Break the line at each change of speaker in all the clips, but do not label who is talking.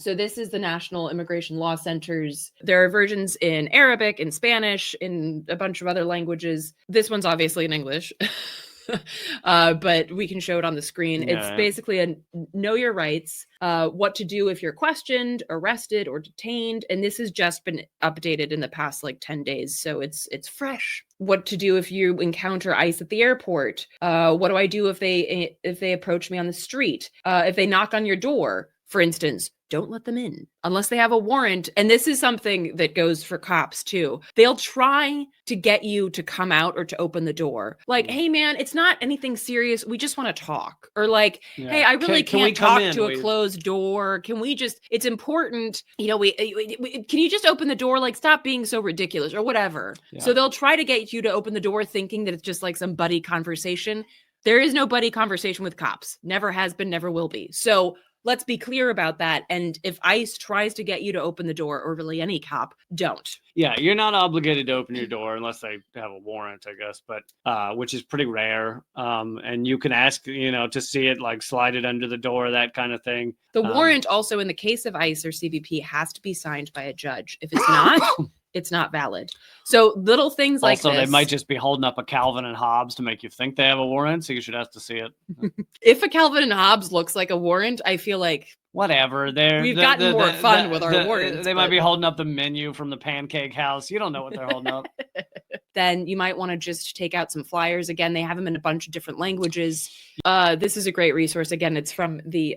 So this is the National Immigration Law Center's. There are versions in Arabic, in Spanish, in a bunch of other languages. This one's obviously in English. But we can show it on the screen.
Yeah.
It's basically a know your rights, what to do if you're questioned, arrested, or detained. And this has just been updated in the past like 10 days. So it's fresh. What to do if you encounter ICE at the airport. What do I do if they approach me on the street? If they knock on your door, for instance, don't let them in unless they have a warrant. And this is something that goes for cops too. They'll try to get you to come out or to open the door. Like, hey man, it's not anything serious. We just want to talk. Or like, hey, I really can't talk to a closed door. Can we just, it's important, you know, can you just open the door? Like, stop being so ridiculous or whatever. Yeah. So they'll try to get you to open the door thinking that it's just like some buddy conversation. There is no buddy conversation with cops. Never has been, never will be. So let's be clear about that. And if ICE tries to get you to open the door, or really any cop, don't.
Yeah, you're not obligated to open your door unless they have a warrant, I guess, but which is pretty rare. And you can ask, you know, to see it, like slide it under the door, that kind of thing.
The warrant also, in the case of ICE or CBP, has to be signed by a judge. If it's not, it's not valid. So little things like
also,
this.
They might just be holding up a Calvin and Hobbes to make you think they have a warrant, so you should have to see it.
If a Calvin and Hobbes looks like a warrant, I feel like
whatever.
We've gotten more fun with our warrants.
They might be holding up the menu from the Pancake House. You don't know what they're holding up.
Then you might want to just take out some flyers. Again, they have them in a bunch of different languages. This is a great resource. Again, it's from the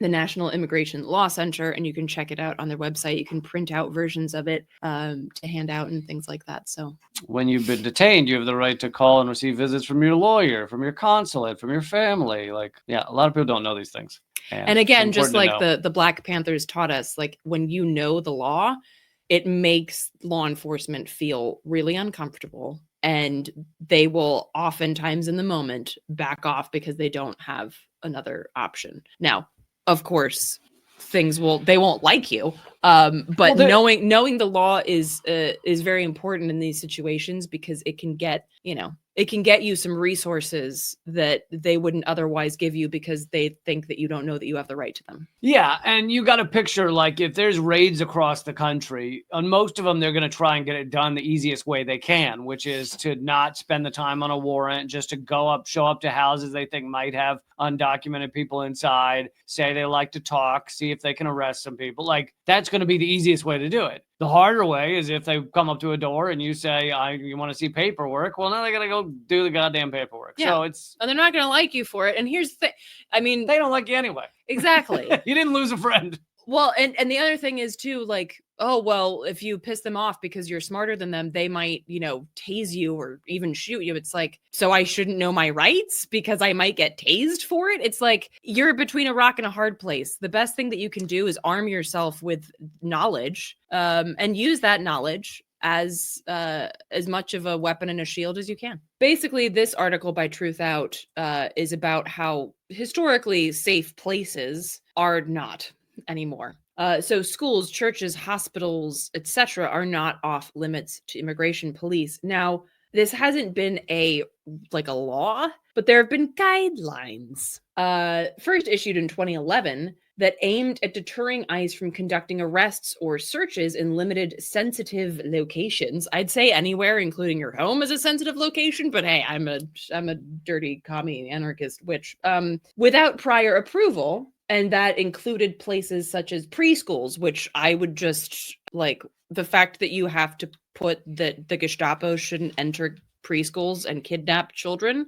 National Immigration Law Center, and you can check it out on their website. You can print out versions of it to hand out and things like that. So
when you've been detained, you have the right to call and receive visits from your lawyer, from your consulate, from your family. Like, yeah, a lot of people don't know these things.
And again, just like the Black Panthers taught us, like when you know the law, it makes law enforcement feel really uncomfortable. And they will oftentimes in the moment back off because they don't have another option. Now, of course, they won't like you. But knowing the law is very important in these situations, because it can get you some resources that they wouldn't otherwise give you because they think that you don't know that you have the right to them.
Yeah, and you got to picture, like, if there's raids across the country, on most of them, they're going to try and get it done the easiest way they can, which is to not spend the time on a warrant, just to show up to houses they think might have undocumented people inside, say they like to talk, see if they can arrest some people. Like, that's going to be the easiest way to do it. The harder way is if they come up to a door and you say, you want to see paperwork. Well, now they got to go do the goddamn paperwork. Yeah. So
and they're not going to like you for it. And here's the thing. I mean,
they don't like you anyway.
Exactly.
You didn't lose a friend.
Well, and the other thing is too, like, oh, well, if you piss them off because you're smarter than them, they might, tase you or even shoot you. It's like, so I shouldn't know my rights because I might get tased for it. It's like, you're between a rock and a hard place. The best thing that you can do is arm yourself with knowledge, and use that knowledge as much of a weapon and a shield as you can. Basically, this article by Truth Out is about how historically safe places are not anymore. So schools, churches, hospitals, etc. are not off limits to immigration police. Now, this hasn't been a law, but there have been guidelines, first issued in 2011, that aimed at deterring ICE from conducting arrests or searches in limited sensitive locations. I'd say anywhere, including your home, is a sensitive location, but hey, I'm a dirty commie anarchist witch. Without prior approval. And that included places such as preschools, which I would just the fact that you have to put that the Gestapo shouldn't enter preschools and kidnap children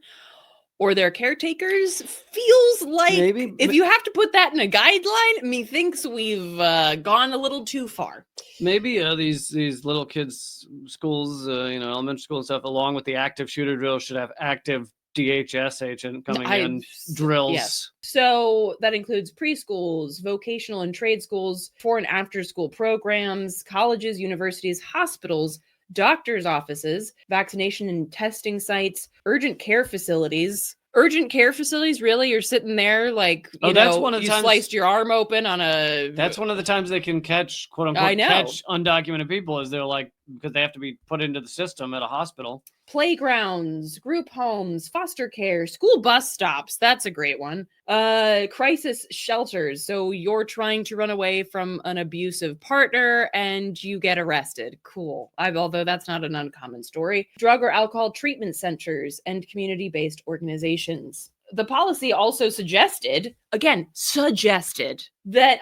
or their caretakers feels like maybe, if you have to put that in a guideline, methinks we've gone a little too far.
Maybe these little kids' schools, elementary school and stuff, along with the active shooter drill, should have active DHS agent coming in drills.
Yes. So that includes preschools, vocational and trade schools, before and after school programs, colleges, universities, hospitals, doctors' offices, vaccination and testing sites, urgent care facilities. Urgent care facilities, really? You're sitting there sliced your arm open on a...
That's one of the times they can catch, quote unquote, catch undocumented people, is they're because they have to be put into the system at a hospital.
playgrounds, group homes, foster care, school bus stops. That's a great one. Crisis shelters. So you're trying to run away from an abusive partner and you get arrested. Cool. Although that's not an uncommon story. Drug or alcohol treatment centers and community-based organizations. The policy also suggested that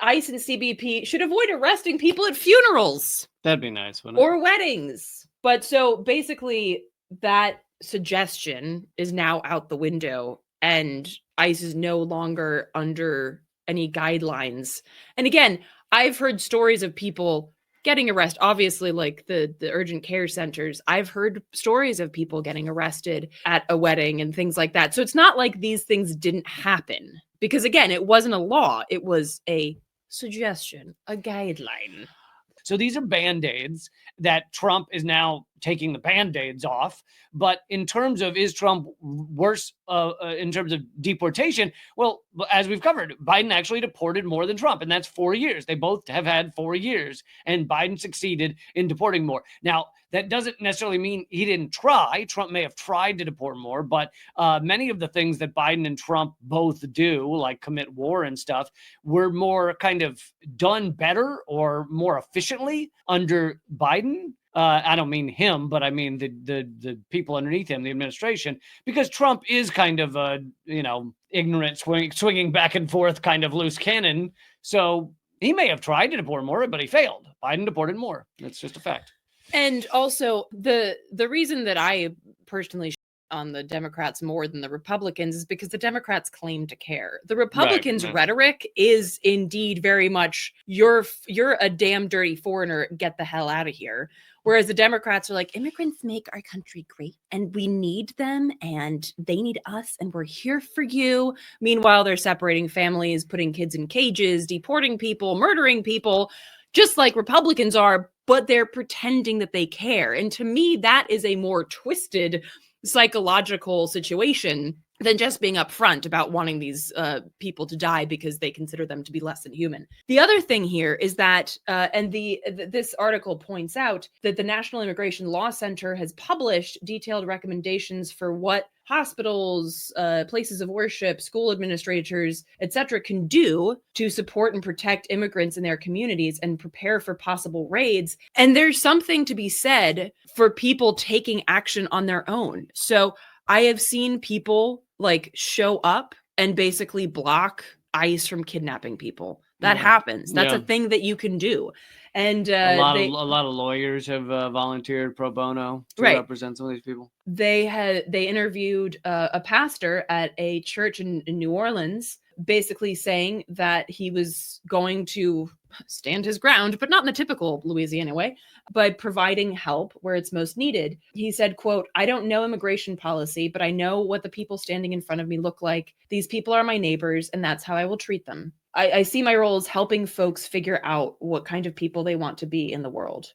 ICE and CBP should avoid arresting people at funerals.
That'd be nice, wouldn't it?
Or weddings. But so basically that suggestion is now out the window and ICE is no longer under any guidelines. And again, I've heard stories of people getting arrested, obviously like the urgent care centers. I've heard stories of people getting arrested at a wedding and things like that. So it's not like these things didn't happen because again, it wasn't a law. It was a suggestion, a guideline.
So these are Band-Aids that Trump is now taking the Band-Aids off. But in terms of, is Trump worse in terms of deportation? Well, as we've covered, Biden actually deported more than Trump, and that's 4 years. They both have had 4 years, and Biden succeeded in deporting more. Now, that doesn't necessarily mean he didn't try. Trump may have tried to deport more, but many of the things that Biden and Trump both do, like commit war and stuff, were more kind of done better or more efficiently under Biden. I don't mean him, but I mean the people underneath him, the administration, because Trump is kind of a, ignorant, swinging back and forth kind of loose cannon. So he may have tried to deport more, but he failed. Biden deported more. That's just a fact.
And also the reason that I personally on the Democrats more than the Republicans is because the Democrats claim to care. The Republicans' rhetoric is indeed very much, you're a damn dirty foreigner, get the hell out of here. Whereas the Democrats are like, immigrants make our country great and we need them and they need us and we're here for you. Meanwhile, they're separating families, putting kids in cages, deporting people, murdering people, just like Republicans are, but they're pretending that they care. And to me, that is a more twisted psychological situation than just being upfront about wanting these people to die because they consider them to be less than human. The other thing here is that, this article points out that the National Immigration Law Center has published detailed recommendations for what hospitals, places of worship, school administrators, etc., can do to support and protect immigrants in their communities and prepare for possible raids. And there's something to be said for people taking action on their own. So I have seen people like show up and basically block ICE from kidnapping people. That happens. That's a thing that you can do. And a lot
of lawyers have volunteered pro bono to represent some of these people.
They interviewed a pastor at a church in New Orleans, basically saying that he was going to stand his ground, but not in the typical Louisiana way, by providing help where it's most needed. He said, quote, "I don't know immigration policy, but I know what the people standing in front of me look like. These people are my neighbors, and that's how I will treat them. I see my role as helping folks figure out what kind of people they want to be in the world."